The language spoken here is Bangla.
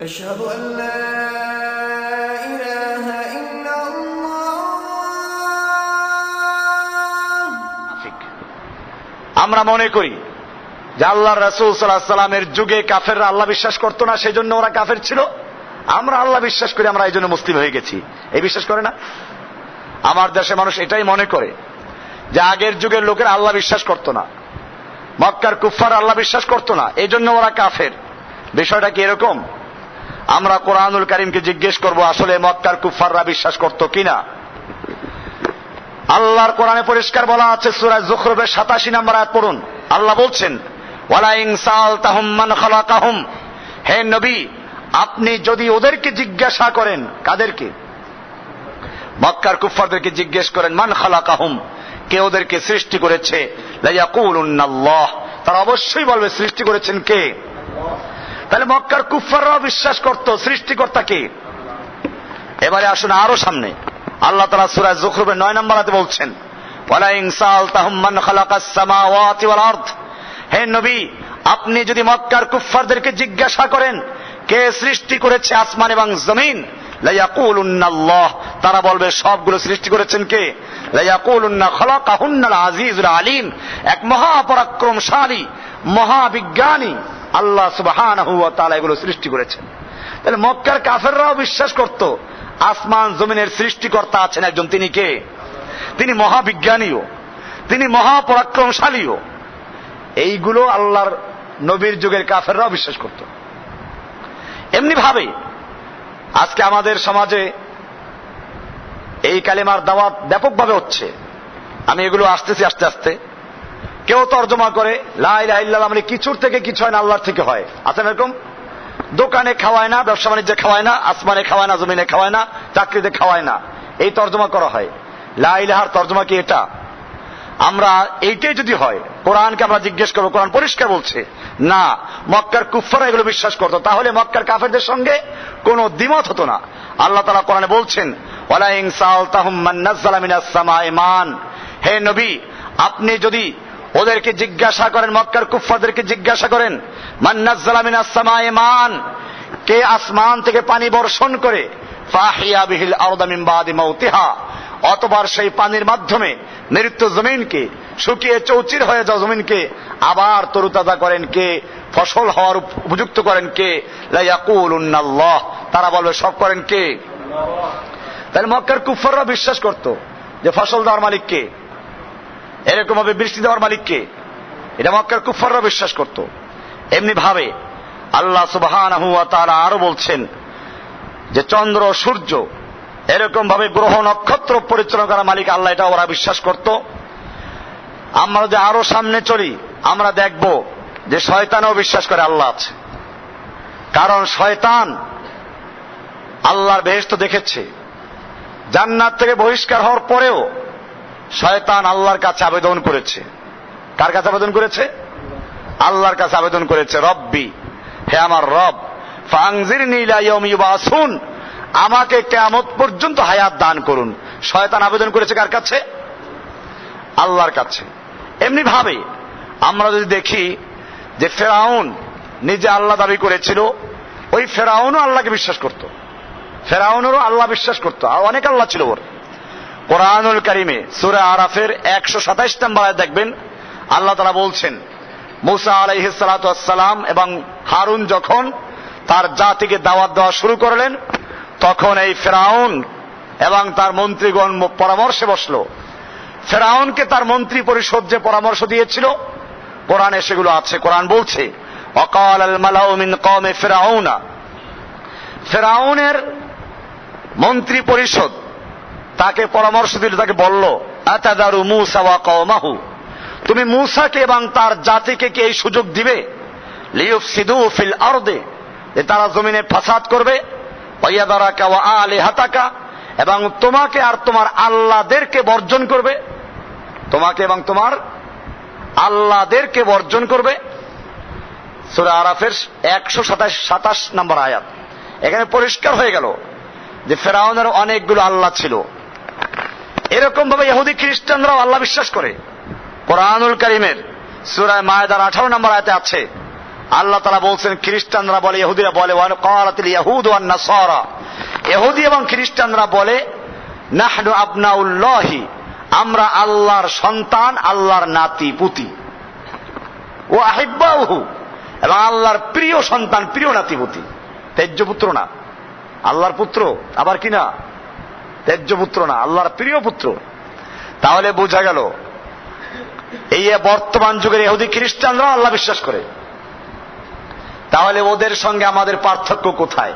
أشهد أن لا إله إلا الله আমরা মনে করি যে আল্লাহর রাসূল সাল্লাল্লাহু আলাইহি সাল্লামের যুগে কাফেররা আল্লাহ বিশ্বাস করতো না, সেই জন্য ওরা কাফের ছিল। আমরা আল্লাহ বিশ্বাস করি, আমরা এই জন্য মুসলিম হয়ে গেছি, এই বিশ্বাস করে না? আমার দেশে মানুষ এটাই মনে করে যে আগের যুগের লোকেরা আল্লাহ বিশ্বাস করতো না, মক্কার কুফফার আল্লাহ বিশ্বাস করতো না, এই জন্য ওরা কাফের। বিষয়টা কি এরকম? আমরা কোরআনুল কারীমকে জিজ্ঞেস করব আসলে মক্কার কুফফাররা বিশ্বাস করতো কিনা। আল্লাহর কোরআনে পরিষ্কার বলা আছে, সূরা যুখরুফের 87 নম্বর আয়াত পড়ুন। আল্লাহ বলছেন, ওয়ালা ইন সাআলতাহুম মান খালাকাহুম, হে নবী আপনি যদি ওদেরকে জিজ্ঞাসা করেন, কাদেরকে? মক্কার কুফফারদেরকে জিজ্ঞেস করেন, মান খালাকাহুম, কে ওদেরকে সৃষ্টি করেছে, লা ইয়াকুলুন্নাল্লাহ, তারা অবশ্যই বলবে সৃষ্টি করেছেন কে? তাহলে মক্কার কুফফাররাও বিশ্বাস করত সৃষ্টিকর্তা কে। এবারে আসুন আরো সামনে, আল্লাহ তাআলা সূরা যুখরুফের 9 নম্বর আয়াতে বলছেন, ওয়ালা ইন সাআলতাহুম মান খালাকাস সামাওয়াতি ওয়াল আরদ, হে নবী আপনি যদি মক্কার কুফফারদেরকে জিজ্ঞাসা করেন কে সৃষ্টি করেছে আসমান এবং জমিন, লা ইয়াকুলুন্নাল্লাহ, তারা বলবে সবগুলো সৃষ্টি করেছেন কে? লা ইয়াকুলুন্না খালাকাহুন্নাল আজিজুল আলিম, এক মহাপরাক্রমশালী মহাবিজ্ঞানী আল্লাহ সুবহানাহু ওয়া তাআলা এগুলো সৃষ্টি করেছেন। তাহলে মক্কার কাফেররাও বিশ্বাস করত আসমান জমিনের সৃষ্টিকর্তা আছেন একজন, তিনি কে? তিনি মহাবিজ্ঞানীও, তিনি মহাপরাক্রমশালীও। এইগুলো আল্লাহর নবীর যুগের কাফেররাও বিশ্বাস করত। এমনি ভাবে আজকে আমাদের সমাজে এই কালেমার দাওয়াত ব্যাপকভাবে হচ্ছে। আমি এগুলো আসতেছি আস্তে আস্তে। কেউ তর্জমা করে লা ইলাহা ইল্লাল্লাহ মানে কিছুর থেকে কিছু হয় না, আল্লাহর থেকে হয়। আছে এরকম? দোকানে খাওয়ায় না, ব্যবসা বাণিজ্যে খাওয়ায় না, আসমানে খাওয়ায় না, জমিনে খাওয়ায় না, চাকরিতে খাওয়ায় না, এই তর্জমা করা হয়। লা ইলাহার তর্জমা কি এটা? আমরা এইটাই যদি হয়, কোরআনকে আমরা জিজ্ঞেস করবো, কোরআন পরিষ্কার বলছে না, মক্কার কুফফাররা এগুলো বিশ্বাস করতো, তাহলে মক্কার কাফেরদের সঙ্গে কোনো দ্বিমত হতো না। আল্লাহ তাআলা কোরআনে বলছেন, ওয়ালা ইন সাআলতাহুম মান নাযালা মিনাস সামাই মান, হে নবী আপনি যদি ওদেরকে জিজ্ঞাসা করেন, মক্কার কুফফারদেরকে জিজ্ঞাসা করেন, মান নাযালা মিনাস সামাই মান, কে আসমান থেকে পানি বর্ষণ করে, ফাহিয়া বিহিল আরদা মিন বাদি মাউতিহা, অতবার সেই পানির মাধ্যমে মৃত্যু জমিনকে, শুকিয়ে চৌচির হয়ে যাওয়া জমিনকে আবার তরুতাজা করেন কে, ফসল হওয়ার উপযুক্ত করেন কে? লা ইয়াকুলুন্নাল্লাহ, তারা বলবে সব করেন কে? তাহলে মক্কার কুফফাররা বিশ্বাস করত যে ফসল দেওয়ার মালিক কে, এরকম ভাবে বৃষ্টি দেওয়ার মালিক কে, এটা মক্কার কুফফাররা বিশ্বাস করত। এমনি ভাবে আল্লাহ সুবহানাহু ওয়া তাআলা আরো বলছেন যে চন্দ্র সূর্য এরকম ভাবে গ্রহ নক্ষত্র পরিচালনা করা মালিক আল্লাহ, এটা ওরা বিশ্বাস করত। আমরা যে আরো সামনে চলি, আমরা দেখব যে শয়তানও বিশ্বাস করে আল্লাহ আছে। কারণ শয়তান আল্লাহর বেহেশত দেখেছে, জান্নাত থেকে বহিষ্কার হওয়ার পরেও শয়তান আল্লাহর কাছে আবেদন করেছে। কার কাছে আবেদন করেছে? আল্লাহর কাছে আবেদন করেছে, রব্বি, হে আমার রব, ফাংজিরনি ইলা ইয়াউমি ইউবাসুন, আমাকে কিয়ামত পর্যন্ত হায়াত দান করুন। শয়তান আবেদন করেছে কার কাছে? আল্লাহর কাছে। এমনি ভাবে আমরা যদি দেখি যে ফেরাউন নিজে আল্লাহ দাবি করেছিল, ওই ফেরাউনও আল্লাহকে বিশ্বাস করত, ফেরাউনেরও আল্লাহ বিশ্বাস করত, আর অনেক আল্লাহ ছিল ওর। কোরআনুল কারীমে সূরা আরাফের 127 নম্বর আয়াতে দেখবেন আল্লাহ তাআলা বলছেন, মুসা আলাইহিস সালাতু ওয়াস সালাম এবং হারুন যখন তার জাতিকে দাওয়াত দেওয়া শুরু করলেন, তখন এই ফেরাউন এবং তার মন্ত্রীগণ পরামর্শে বসলো। ফেরাউনকে তার মন্ত্রী পরিষদ যে পরামর্শ দিয়েছিল, কোরআনে সেগুলো আছে। কোরআন বলছে, ওয়াকাল আল মালাউ মিন কওমে ফিরআউনা, ফেরাউনের মন্ত্রী পরিষদ তাকে পরামর্শ দিল, তাকে বলল, আতাদারু মূসা ওয়া কওমাহু, তুমি মূসাকে এবং তার জাতিকে কি এই সুযোগ দিবে, লিয়ুফসিদু ফিল আরদে, যে তারা জমিনে ফাসাদ করবে, ওয়ায়াদারাকা ওয়া আলিহাতাকা, এবং তোমাকে আর তোমার আল্লাহদেরকে বর্জন করবে, তোমাকে এবং তোমার আল্লাহদেরকে বর্জন করবে। সূরা আরাফের 127 নম্বর আয়াত। এখানে পরিষ্কার হয়ে গেল যে ফেরাউনের অনেকগুলো আল্লাহ ছিল। এরকম ভাবে ইহুদি খ্রিস্টানরাও আল্লাহ বিশ্বাস করে। কোরআনুল কারীমের সূরা মায়েদার 18 নম্বর আয়াতে আছে, আল্লাহ তাআলা বলছেন খ্রিস্টানরা বলে, ইহুদিরা বলে, ক্বালাতিল ইয়াহুদু ওয়ান নাসারা, ইহুদি এবং খ্রিস্টানরা বলে নাহনু আবনাউল্লাহি, আমরা আল্লাহর সন্তান, আল্লাহর নাতি পুতি, ও আহিব্বাহু, এবং আল্লাহর প্রিয় সন্তান, প্রিয় নাতিপুতি। ত্যায্য পুত্র না, আল্লাহর পুত্র, আবার কি না, ত্যায্য পুত্র না, আল্লাহর প্রিয় পুত্র। তাহলে বোঝা গেল এই বর্তমান যুগের ইহুদি খ্রিস্টানরা আল্লাহ বিশ্বাস করে। তাহলে ওদের সঙ্গে আমাদের পার্থক্য কোথায়?